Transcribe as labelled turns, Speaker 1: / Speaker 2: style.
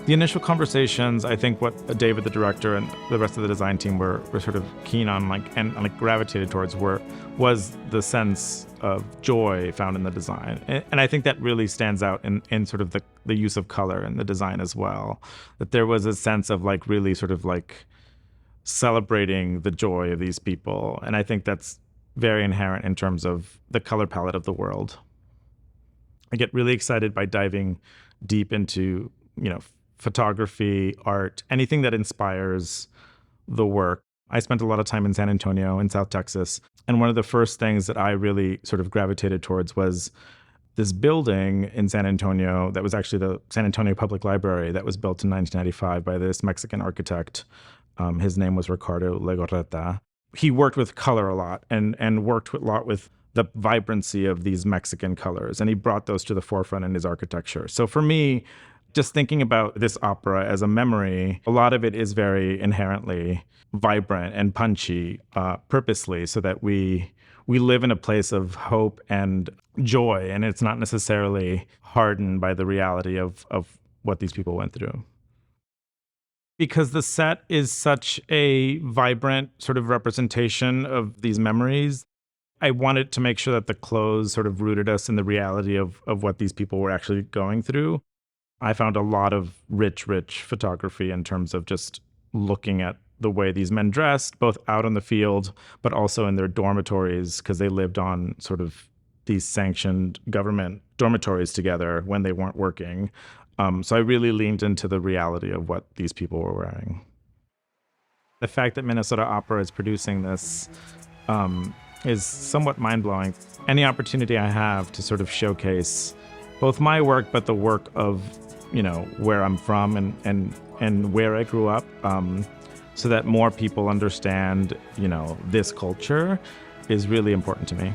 Speaker 1: The initial conversations, I think what David, the director, and the rest of the design team were sort of keen on, and gravitated towards, was the sense of joy found in the design. And I think that really stands out in sort of the use of color in the design as well. That there was a sense of really sort of celebrating the joy of these people. And I think that's very inherent in terms of the color palette of the world. I get really excited by diving deep into, photography, art, anything that inspires the work. I spent a lot of time in San Antonio in South Texas. And one of the first things that I really sort of gravitated towards was this building in San Antonio that was actually the San Antonio Public Library that was built in 1995 by this Mexican architect. His name was Ricardo Legorreta. He worked with color a lot and worked a lot with the vibrancy of these Mexican colors. And he brought those to the forefront in his architecture. So for me, just thinking about this opera as a memory, a lot of it is very inherently vibrant and punchy, purposely, so that we live in a place of hope and joy, and it's not necessarily hardened by the reality of what these people went through. Because the set is such a vibrant sort of representation of these memories, I wanted to make sure that the clothes sort of rooted us in the reality of what these people were actually going through. I found a lot of rich photography in terms of just looking at the way these men dressed, both out on the field, but also in their dormitories, because they lived on sort of these sanctioned government dormitories together when they weren't working. So I really leaned into the reality of what these people were wearing. The fact that Minnesota Opera is producing this is somewhat mind-blowing. Any opportunity I have to sort of showcase both my work, but the work of, where I'm from and where I grew up, so that more people understand, this culture is really important to me.